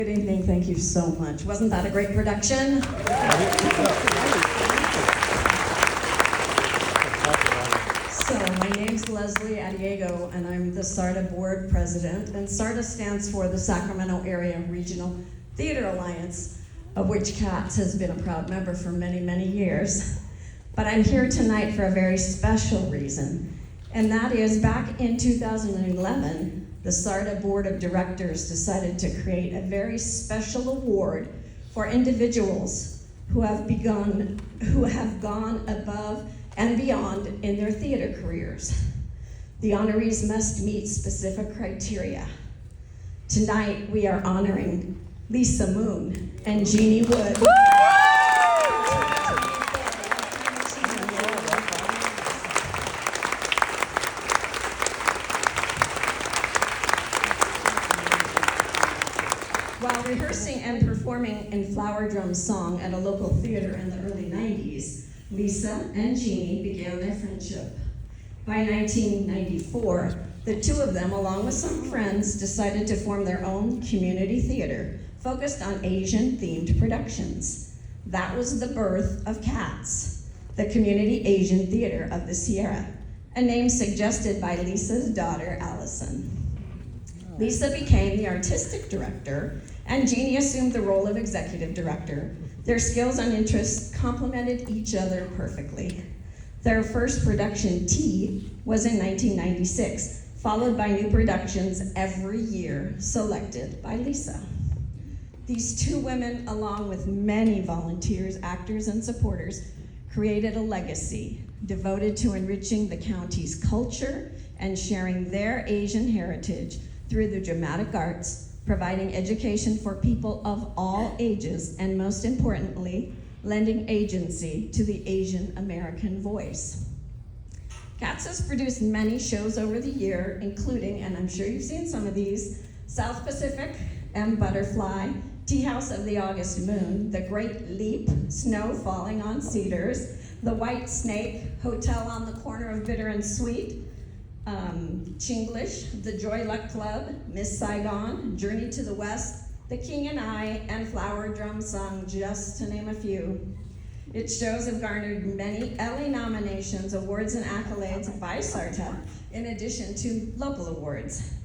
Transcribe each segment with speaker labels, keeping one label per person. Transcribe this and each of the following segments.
Speaker 1: Good evening, thank you so much. Wasn't that a great production? So, my name's Leslie Adiego, and I'm the SARTA board president, and SARTA stands for the Sacramento Area Regional Theater Alliance, of which CATS has been a proud member for many, many years. But I'm here tonight for a very special reason, and that is back in 2011, the SARTA Board of Directors decided to create a very special award for individuals who have gone above and beyond in their theater careers. The honorees must meet specific criteria. Tonight, we are honoring Lisa Moon and Jeannie Wood. While rehearsing and performing in Flower Drum Song at a local theater in the early 90s, Lisa and Jeannie began their friendship. By 1994, the two of them, along with some friends, decided to form their own community theater focused on Asian-themed productions. That was the birth of CATS, the Community Asian Theater of the Sierra, a name suggested by Lisa's daughter, Allison. Lisa became the artistic director, and Jeannie assumed the role of executive director. Their skills and interests complemented each other perfectly. Their first production, Tea, was in 1996, followed by new productions every year, selected by Lisa. These two women, along with many volunteers, actors, and supporters, created a legacy devoted to enriching the county's culture and sharing their Asian heritage through the dramatic arts, providing education for people of all ages, and most importantly, lending agency to the Asian American voice. CATS has produced many shows over the year, including, and I'm sure you've seen some of these, South Pacific and Butterfly, Tea House of the August Moon, The Great Leap, Snow Falling on Cedars, The White Snake, Hotel on the Corner of Bitter and Sweet, Chinglish, The Joy Luck Club, Miss Saigon, Journey to the West, The King and I, and Flower Drum Song, just to name a few. Its shows have garnered many Ellie nominations, awards, and accolades by SARTA, in addition to local awards.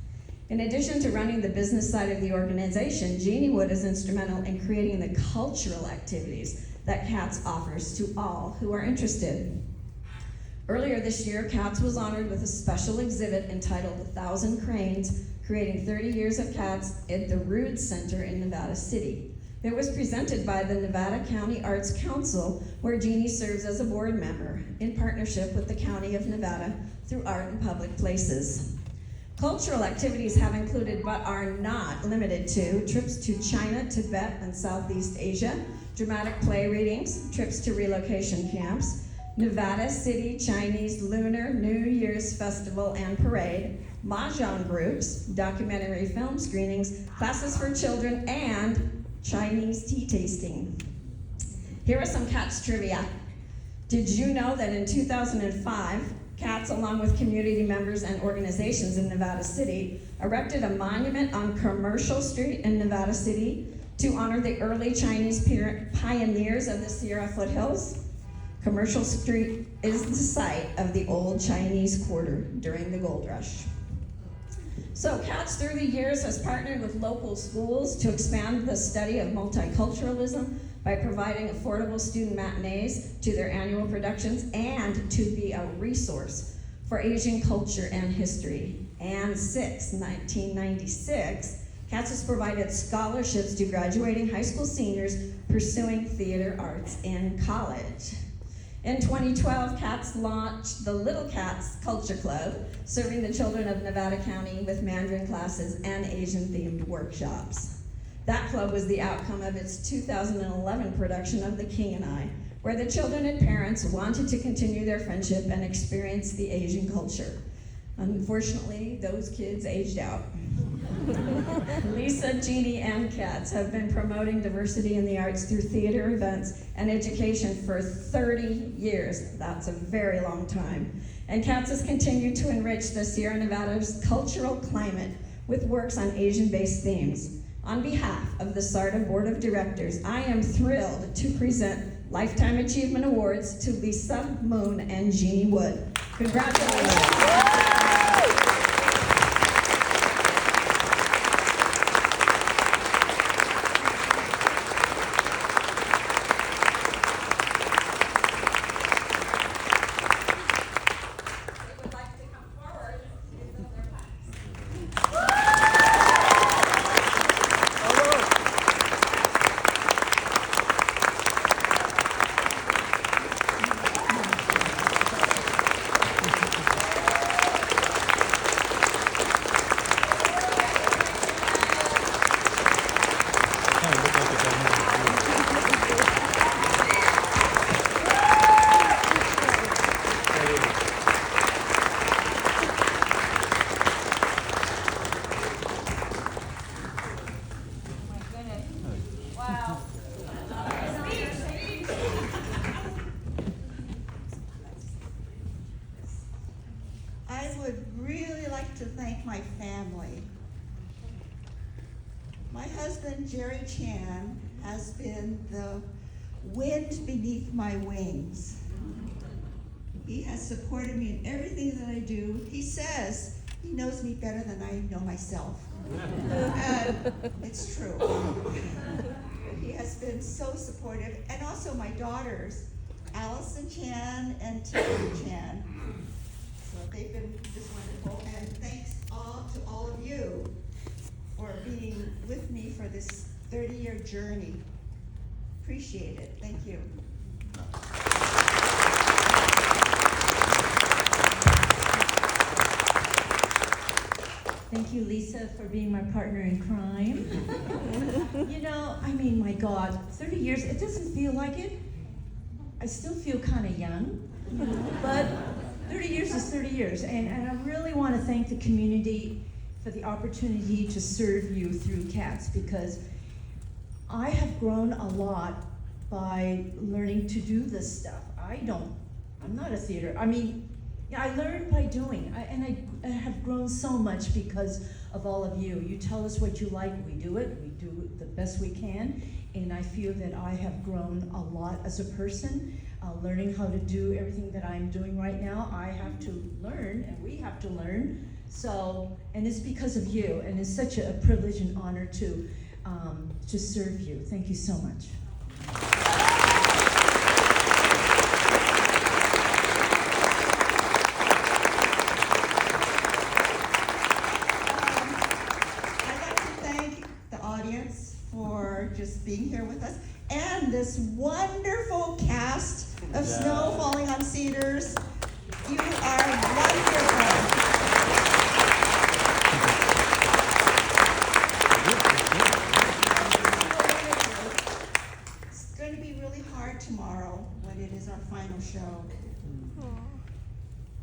Speaker 1: In addition to running the business side of the organization, Jeannie Wood is instrumental in creating the cultural activities that CATS offers to all who are interested. Earlier this year, CATS was honored with a special exhibit entitled 1,000 Cranes, Creating 30 Years of CATS at the Rood Center in Nevada City. It was presented by the Nevada County Arts Council, where Jeannie serves as a board member, in partnership with the County of Nevada through Art in Public Places. Cultural activities have included, but are not limited to, trips to China, Tibet, and Southeast Asia, dramatic play readings, trips to relocation camps, Nevada City Chinese Lunar New Year's Festival and Parade, mahjong groups, documentary film screenings, classes for children, and Chinese tea tasting. Here are some CATS trivia. Did you know that in 2005, CATS, along with community members and organizations in Nevada City, erected a monument on Commercial Street in Nevada City to honor the early Chinese pioneers of the Sierra foothills? Commercial Street is the site of the old Chinese quarter during the gold rush. So CATS through the years has partnered with local schools to expand the study of multiculturalism by providing affordable student matinees to their annual productions and to be a resource for Asian culture and history. And since 1996, CATS has provided scholarships to graduating high school seniors pursuing theater arts in college. In 2012, CATS launched the Little Cats Culture Club, serving the children of Nevada County with Mandarin classes and Asian-themed workshops. That club was the outcome of its 2011 production of The King and I, where the children and parents wanted to continue their friendship and experience the Asian culture. Unfortunately, those kids aged out. Lisa, Jeannie, and CATS have been promoting diversity in the arts through theater events and education for 30 years. That's a very long time. And CATS has continued to enrich the Sierra Nevada's cultural climate with works on Asian-based themes. On behalf of the SARTA Board of Directors, I am thrilled to present Lifetime Achievement Awards to Lisa Moon and Jeannie Wood. Congratulations.
Speaker 2: I would really like to thank my family. My husband, Jerry Chan, has been the wind beneath my wings. He has supported me in everything that I do. He says he knows me better than I know myself. And it's true. He has been so supportive. And also my daughters, Allison Chan and Tiffany Chan. So they've been just wonderful. And thanks to all of you for being with me for this 30-year journey. Appreciate it. Thank you.
Speaker 3: Thank you, Lisa, for being my partner in crime. You know, I mean, my God, 30 years, it doesn't feel like it. I still feel kind of young, you know, but 30 years is 30 years. And I really want to thank the community for the opportunity to serve you through CATS, because I have grown a lot by learning to do this stuff. I'm not a theater. I mean, yeah, I learned by doing, I have grown so much because of all of you. You tell us what you like, we do it the best we can, and I feel that I have grown a lot as a person, learning how to do everything that I'm doing right now. I have to learn, and we have to learn, so, and it's because of you, and it's such a privilege and honor to serve you. Thank you so much.
Speaker 2: For just being here with us, and this wonderful cast of Snow Falling on Cedars. You are wonderful. It's going to be really hard tomorrow when it is our final show.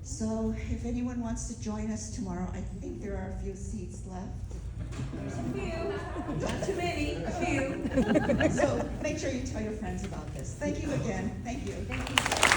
Speaker 2: So if anyone wants to join us tomorrow, I think there are a few seats left.
Speaker 3: There's a few, not too many, a few.
Speaker 2: So make sure you tell your friends about this. Thank you again. Thank you.
Speaker 3: Thank you.